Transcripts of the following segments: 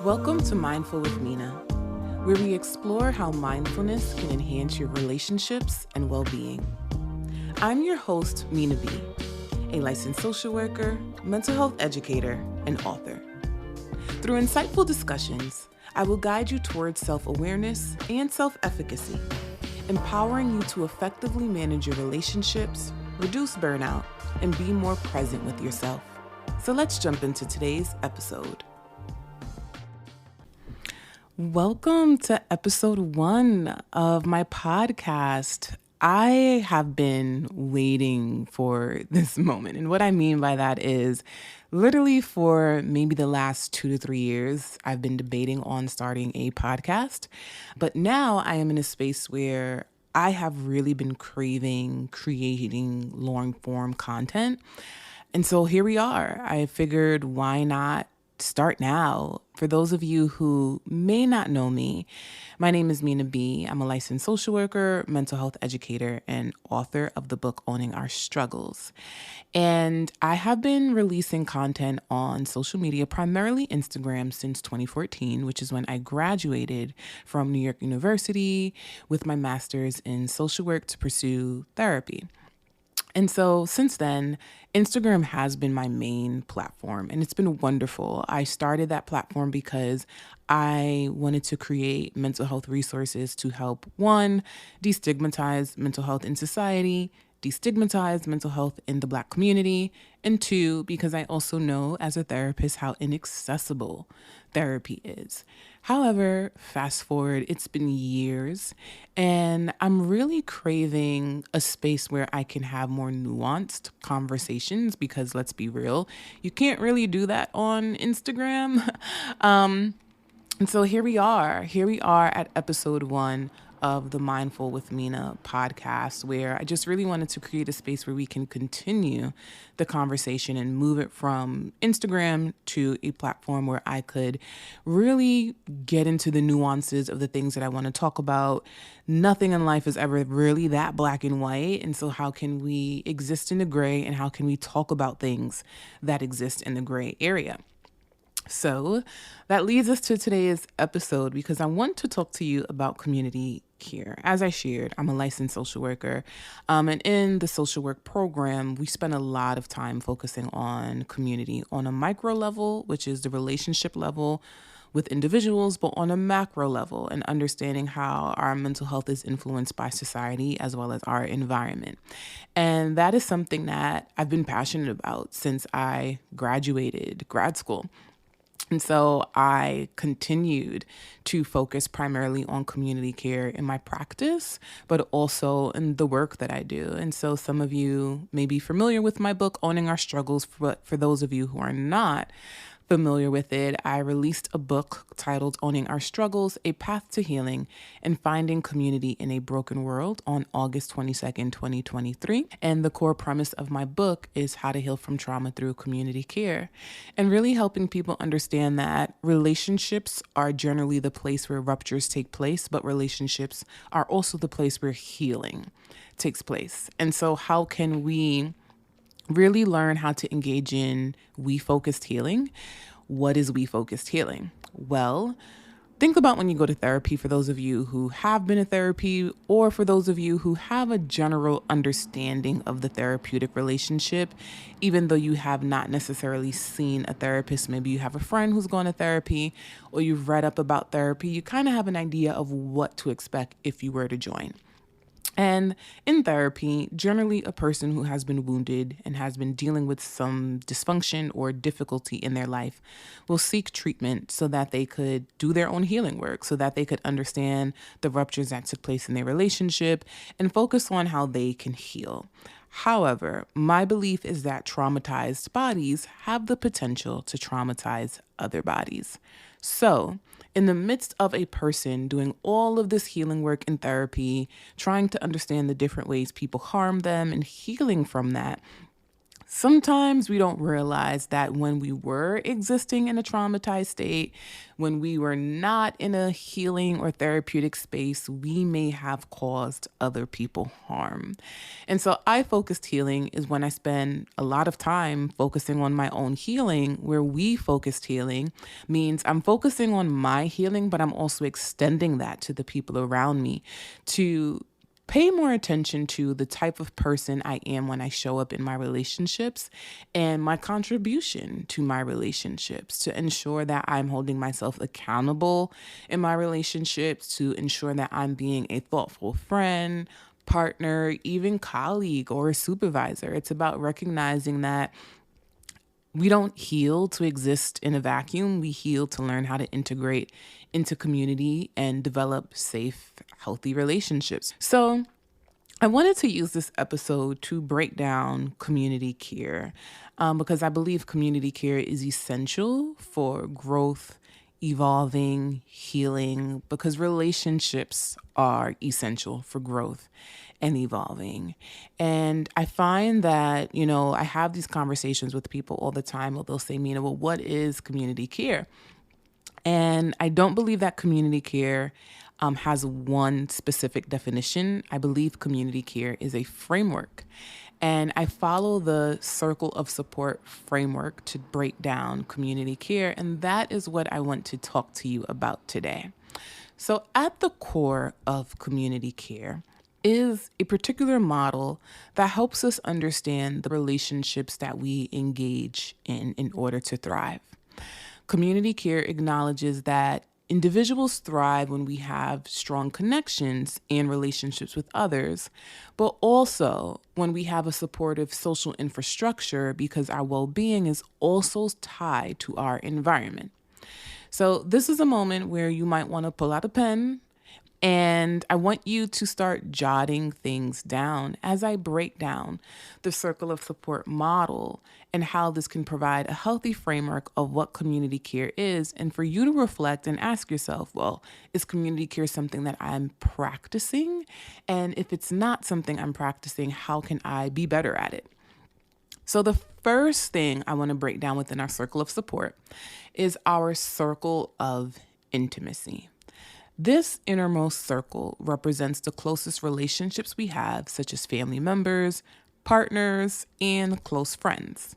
Welcome to Mindful with Mina, where we explore how mindfulness can enhance your relationships and well-being. I'm your host, Mina B, a licensed social worker, mental health educator, and author. Through insightful discussions, I will guide you towards self-awareness and self-efficacy, empowering you to effectively manage your relationships, reduce burnout, and be more present with yourself. So let's jump into today's episode. Welcome to episode 1 of my podcast. I have been waiting for this moment. And what I mean by that is literally for maybe the last 2 to 3 years, I've been debating on starting a podcast. But now I am in a space where I have really been craving creating long form content. And so here we are. I figured, why not start now? For those of you who may not know me, my name is Mina B. I'm a licensed social worker, mental health educator, and author of the book Owning Our Struggles. And I have been releasing content on social media, primarily Instagram, since 2014, which is when I graduated from New York University with my master's in social work to pursue therapy. And so since then, Instagram has been my main platform, and it's been wonderful. I started that platform because I wanted to create mental health resources to help, one, destigmatize mental health in society, destigmatize mental health in the Black community, and two, because I also know as a therapist how inaccessible therapy is. However, fast forward, it's been years, and I'm really craving a space where I can have more nuanced conversations because, let's be real, you can't really do that on Instagram. And so here we are at episode 1 of the Mindful with Mina podcast, where I just really wanted to create a space where we can continue the conversation and move it from Instagram to a platform where I could really get into the nuances of the things that I want to talk about. Nothing in life is ever really that black and white. And so how can we exist in the gray, and how can we talk about things that exist in the gray area? So that leads us to today's episode, because I want to talk to you about community care. As I shared, I'm a licensed social worker. And in the social work program, we spend a lot of time focusing on community on a micro level, which is the relationship level with individuals, but on a macro level, and understanding how our mental health is influenced by society as well as our environment. And that is something that I've been passionate about since I graduated grad school. And so I continued to focus primarily on community care in my practice, but also in the work that I do. And so some of you may be familiar with my book, Owning Our Struggles. But for those of you who are not familiar with it, I released a book titled Owning Our Struggles, A Path to Healing and Finding Community in a Broken World on August 22nd, 2023. And the core premise of my book is how to heal from trauma through community care, and really helping people understand that relationships are generally the place where ruptures take place, but relationships are also the place where healing takes place. And so how can we really learn how to engage in we-focused healing? What is we-focused healing? Well, think about when you go to therapy, for those of you who have been in therapy, or for those of you who have a general understanding of the therapeutic relationship, even though you have not necessarily seen a therapist. Maybe you have a friend who's gone to therapy, or you've read up about therapy. You kind of have an idea of what to expect if you were to join. And in therapy, generally a person who has been wounded and has been dealing with some dysfunction or difficulty in their life will seek treatment so that they could do their own healing work, so that they could understand the ruptures that took place in their relationship and focus on how they can heal. However, my belief is that traumatized bodies have the potential to traumatize other bodies. So, in the midst of a person doing all of this healing work in therapy, trying to understand the different ways people harm them and healing from that, Sometimes we don't realize that when we were existing in a traumatized state, when we were not in a healing or therapeutic space, we may have caused other people harm. And so I focused healing is when I spend a lot of time focusing on my own healing, where we focused healing means I'm focusing on my healing, but I'm also extending that to the people around me to pay more attention to the type of person I am when I show up in my relationships and my contribution to my relationships to ensure that I'm holding myself accountable in my relationships, to ensure that I'm being a thoughtful friend, partner, even colleague or a supervisor. It's about recognizing that we don't heal to exist in a vacuum. We heal to learn how to integrate into community and develop safe, healthy relationships. So, I wanted to use this episode to break down community care because I believe community care is essential for growth, evolving, healing, because relationships are essential for growth and evolving. And I find that, I have these conversations with people all the time. They'll say, Mina, well, what is community care? And I don't believe that community care has one specific definition. I believe community care is a framework. And I follow the circle of support framework to break down community care. And that is what I want to talk to you about today. So, at the core of community care is a particular model that helps us understand the relationships that we engage in order to thrive. Community care acknowledges that individuals thrive when we have strong connections and relationships with others, but also when we have a supportive social infrastructure because our well being is also tied to our environment. So, this is a moment where you might want to pull out a pen and I want you to start jotting things down as I break down the circle of support model and how this can provide a healthy framework of what community care is. And for you to reflect and ask yourself, well, is community care something that I'm practicing? And if it's not something I'm practicing, how can I be better at it? So, the first thing I want to break down within our circle of support is our circle of intimacy. This innermost circle represents the closest relationships we have, such as family members, partners, and close friends.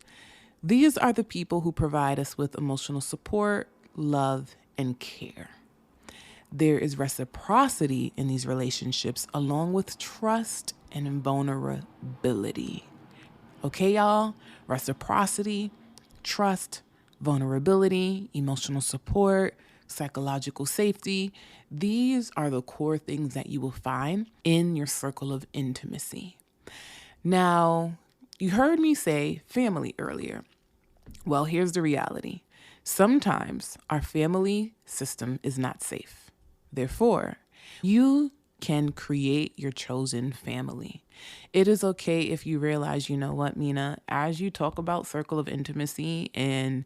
These are the people who provide us with emotional support, love, and care. There is reciprocity in these relationships, along with trust and vulnerability. Okay, y'all? Reciprocity, trust, vulnerability, emotional support, psychological safety. These are the core things that you will find in your circle of intimacy. Now, you heard me say family earlier. Well, here's the reality. Sometimes our family system is not safe. Therefore, you can create your chosen family. It is okay if you realize, you know what, Mina, as you talk about circle of intimacy and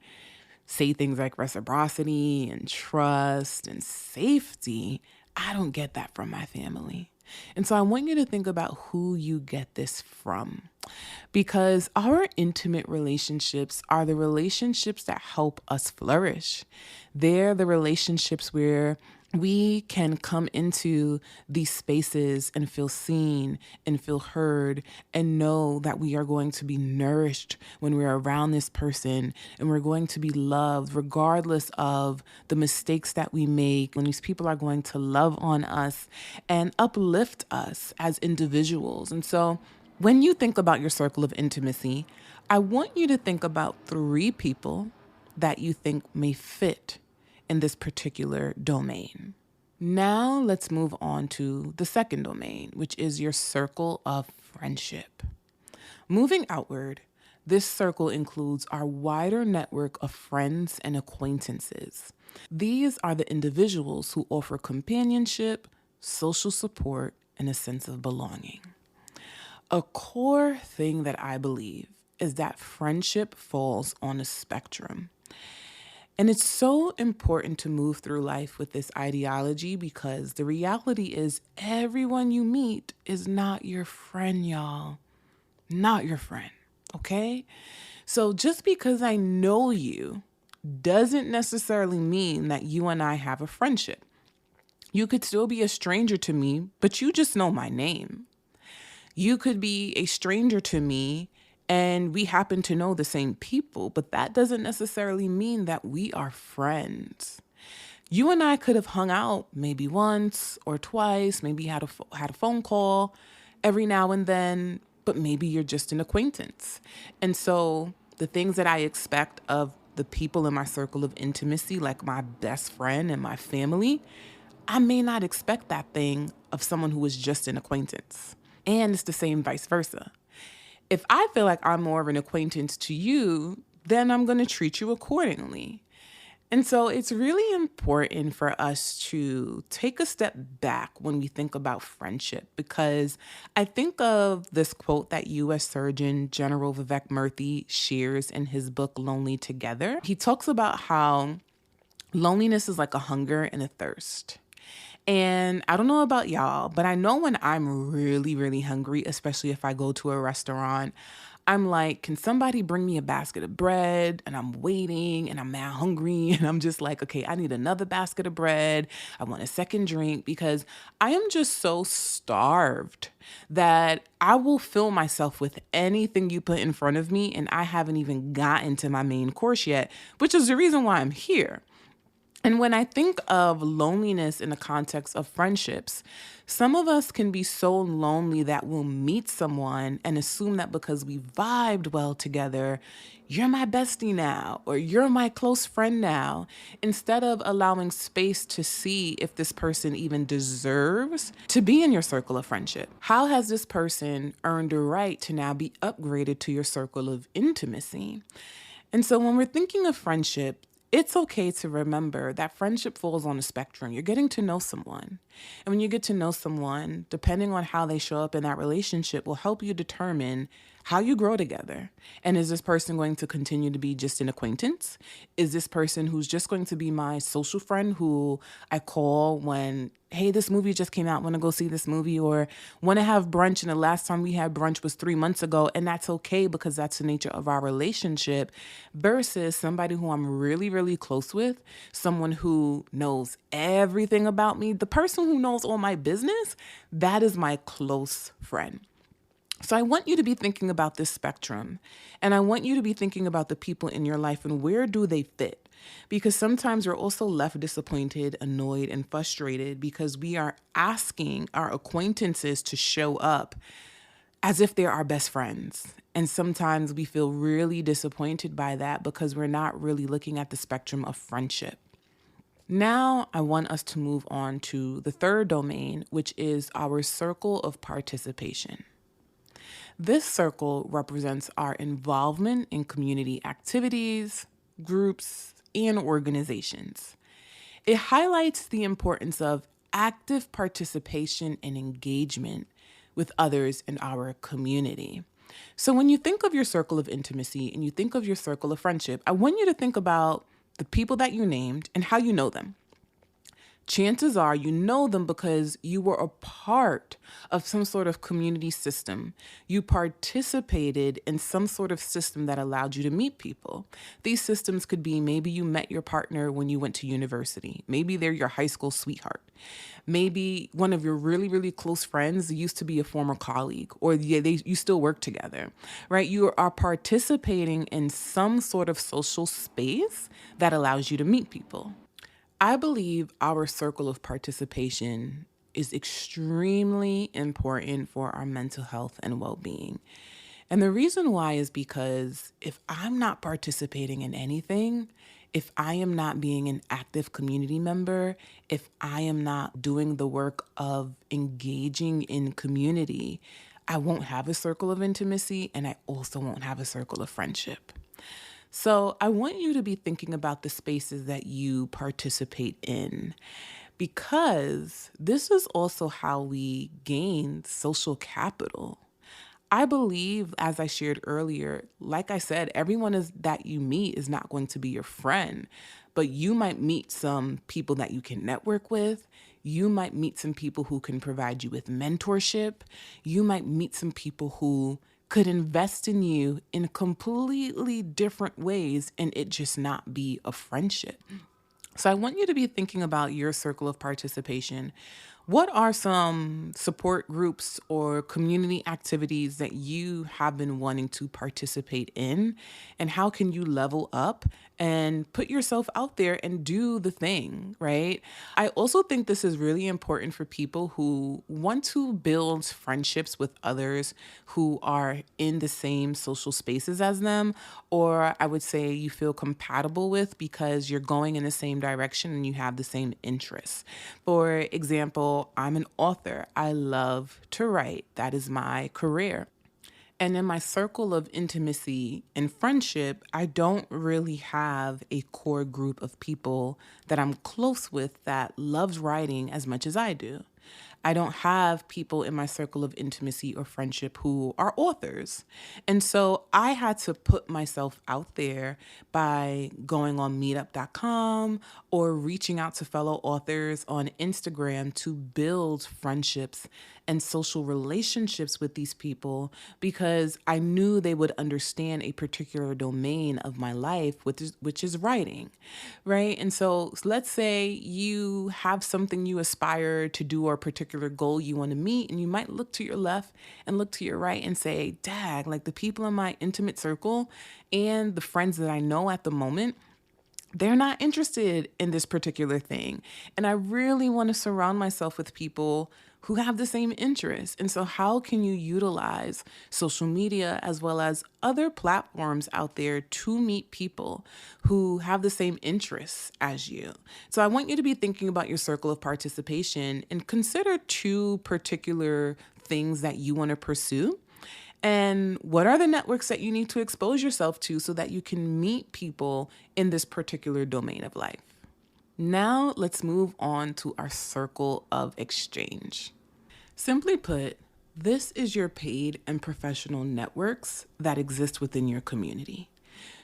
say things like reciprocity and trust and safety, I don't get that from my family. And so I want you to think about who you get this from, because our intimate relationships are the relationships that help us flourish. They're the relationships where we can come into these spaces and feel seen and feel heard and know that we are going to be nourished when we're around this person and we're going to be loved regardless of the mistakes that we make, when these people are going to love on us and uplift us as individuals. And so when you think about your circle of intimacy, I want you to think about 3 people that you think may fit in this particular domain. Now let's move on to the second domain, which is your circle of friendship. Moving outward, this circle includes our wider network of friends and acquaintances. These are the individuals who offer companionship, social support, and a sense of belonging. A core thing that I believe is that friendship falls on a spectrum. And it's so important to move through life with this ideology because the reality is everyone you meet is not your friend, y'all. Not your friend. Okay? So just because I know you doesn't necessarily mean that you and I have a friendship. You could still be a stranger to me, but you just know my name. You could be a stranger to me and we happen to know the same people, but that doesn't necessarily mean that we are friends. You and I could have hung out maybe once or twice, maybe had a phone call every now and then, but maybe you're just an acquaintance. And so the things that I expect of the people in my circle of intimacy, like my best friend and my family, I may not expect that thing of someone who is just an acquaintance. And it's the same vice versa. If I feel like I'm more of an acquaintance to you, then I'm going to treat you accordingly. And so it's really important for us to take a step back when we think about friendship, because I think of this quote that U.S. Surgeon General Vivek Murthy shares in his book, Lonely Together. He talks about how loneliness is like a hunger and a thirst. And I don't know about y'all, but I know when I'm really, really hungry, especially if I go to a restaurant, I'm like, can somebody bring me a basket of bread? And I'm waiting and I'm now hungry. And I'm just like, okay, I need another basket of bread. I want a second drink because I am just so starved that I will fill myself with anything you put in front of me. And I haven't even gotten to my main course yet, which is the reason why I'm here. And when I think of loneliness in the context of friendships, some of us can be so lonely that we'll meet someone and assume that because we vibed well together, you're my bestie now, or you're my close friend now, instead of allowing space to see if this person even deserves to be in your circle of friendship. How has this person earned a right to now be upgraded to your circle of intimacy? And so when we're thinking of friendship, it's okay to remember that friendship falls on a spectrum. You're getting to know someone. And when you get to know someone, depending on how they show up in that relationship, will help you determine how you grow together. And is this person going to continue to be just an acquaintance? Is this person who's just going to be my social friend who I call when, hey, this movie just came out, want to go see this movie, or want to have brunch, and the last time we had brunch was 3 months ago, and that's okay because that's the nature of our relationship, versus somebody who I'm really, really close with, someone who knows everything about me, the person who knows all my business, that is my close friend. So I want you to be thinking about this spectrum, and I want you to be thinking about the people in your life and where do they fit? Because sometimes we're also left disappointed, annoyed, and frustrated because we are asking our acquaintances to show up as if they're our best friends. And sometimes we feel really disappointed by that because we're not really looking at the spectrum of friendship. Now, I want us to move on to the third domain, which is our circle of participation. This circle represents our involvement in community activities, groups, and organizations. It highlights the importance of active participation and engagement with others in our community. So when you think of your circle of intimacy and you think of your circle of friendship, I want you to think about the people that you named and how you know them. Chances are you know them because you were a part of some sort of community system. You participated in some sort of system that allowed you to meet people. These systems could be maybe you met your partner when you went to university. Maybe they're your high school sweetheart. Maybe one of your really, really close friends used to be a former colleague, or you still work together, right? You are participating in some sort of social space that allows you to meet people. I believe our circle of participation is extremely important for our mental health and well being. And the reason why is because if I'm not participating in anything, if I am not being an active community member, if I am not doing the work of engaging in community, I won't have a circle of intimacy and I also won't have a circle of friendship. So I want you to be thinking about the spaces that you participate in, because this is also how we gain social capital. I believe, as I shared earlier, like I said, everyone is that you meet is not going to be your friend, but you might meet some people that you can network with. You might meet some people who can provide you with mentorship. You might meet some people who could invest in you in completely different ways and it just not be a friendship. So I want you to be thinking about your circle of participation. What are some support groups or community activities that you have been wanting to participate in? And how can you level up and put yourself out there and do the thing, right? I also think this is really important for people who want to build friendships with others who are in the same social spaces as them, or I would say you feel compatible with because you're going in the same direction and you have the same interests. For example, I'm an author. I love to write, that is my career. And in my circle of intimacy and friendship, I don't really have a core group of people that I'm close with that loves writing as much as I do. I don't have people in my circle of intimacy or friendship who are authors. And so I had to put myself out there by going on meetup.com or reaching out to fellow authors on Instagram to build friendships and social relationships with these people because I knew they would understand a particular domain of my life, which is writing, right? And so let's say you have something you aspire to do or a particular goal you want to meet, and you might look to your left and look to your right and say, dag, like the people in my intimate circle and the friends that I know at the moment, they're not interested in this particular thing. And I really want to surround myself with people who have the same interests. And so, how can you utilize social media as well as other platforms out there to meet people who have the same interests as you? So, I want you to be thinking about your circle of participation and consider two particular things that you want to pursue. And what are the networks that you need to expose yourself to so that you can meet people in this particular domain of life? Now, let's move on to our circle of exchange. Simply put, this is your paid and professional networks that exist within your community.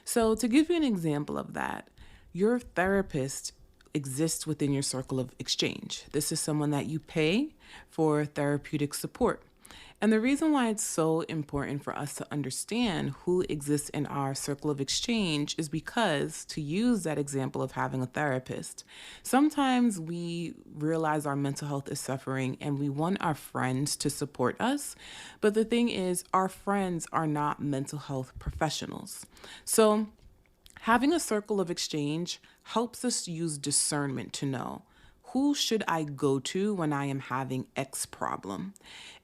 So, to give you an example of that, your therapist exists within your circle of exchange. This is someone that you pay for therapeutic support. And the reason why it's so important for us to understand who exists in our circle of exchange is because, to use that example of having a therapist, sometimes we realize our mental health is suffering and we want our friends to support us. But the thing is, our friends are not mental health professionals. So, having a circle of exchange helps us use discernment to know who should I go to when I am having X problem.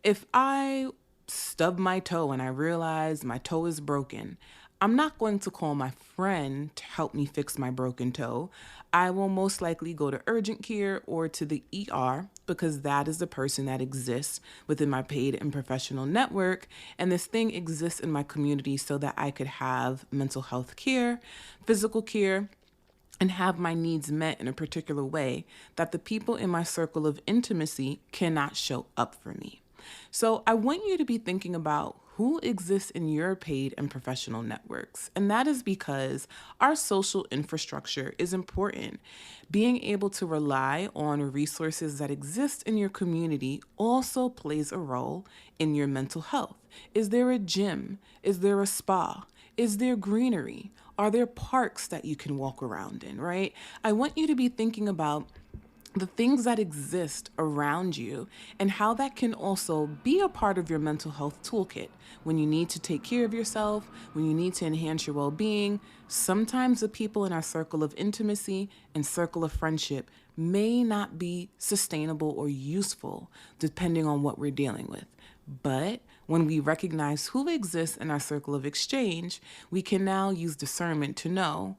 If I stub my toe and I realize my toe is broken, I'm not going to call my friend to help me fix my broken toe. I will most likely go to urgent care or to the ER because that is the person that exists within my paid and professional network. And this thing exists in my community so that I could have mental health care, physical care, and have my needs met in a particular way that the people in my circle of intimacy cannot show up for me. So I want you to be thinking about who exists in your paid and professional networks. And that is because our social infrastructure is important. Being able to rely on resources that exist in your community also plays a role in your mental health. Is there a gym? Is there a spa? Is there greenery? Are there parks that you can walk around in, right? I want you to be thinking about the things that exist around you and how that can also be a part of your mental health toolkit. When you need to take care of yourself, when you need to enhance your well-being, sometimes the people in our circle of intimacy and circle of friendship may not be sustainable or useful depending on what we're dealing with. But when we recognize who exists in our circle of exchange, we can now use discernment to know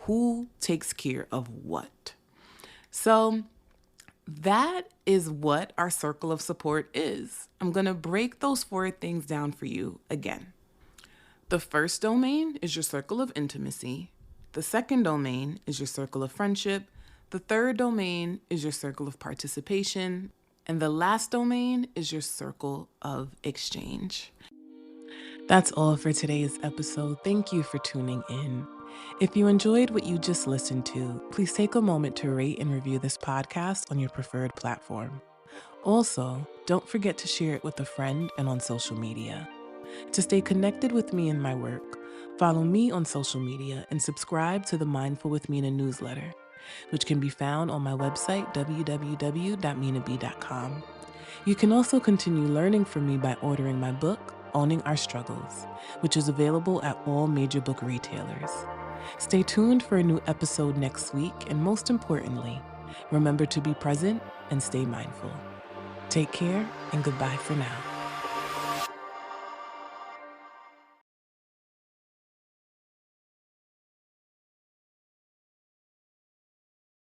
who takes care of what. So that is what our circle of support is. I'm going to break those four things down for you again. The first domain is your circle of intimacy. The second domain is your circle of friendship. The third domain is your circle of participation. And the last domain is your circle of exchange. That's all for today's episode. Thank you for tuning in. If you enjoyed what you just listened to, please take a moment to rate and review this podcast on your preferred platform. Also, don't forget to share it with a friend and on social media. To stay connected with me and my work, follow me on social media and subscribe to the Mindful with Mina newsletter, which can be found on my website, www.minab.com. You can also continue learning from me by ordering my book, Owning Our Struggles, which is available at all major book retailers. Stay tuned for a new episode next week, and most importantly, remember to be present and stay mindful. Take care, and goodbye for now.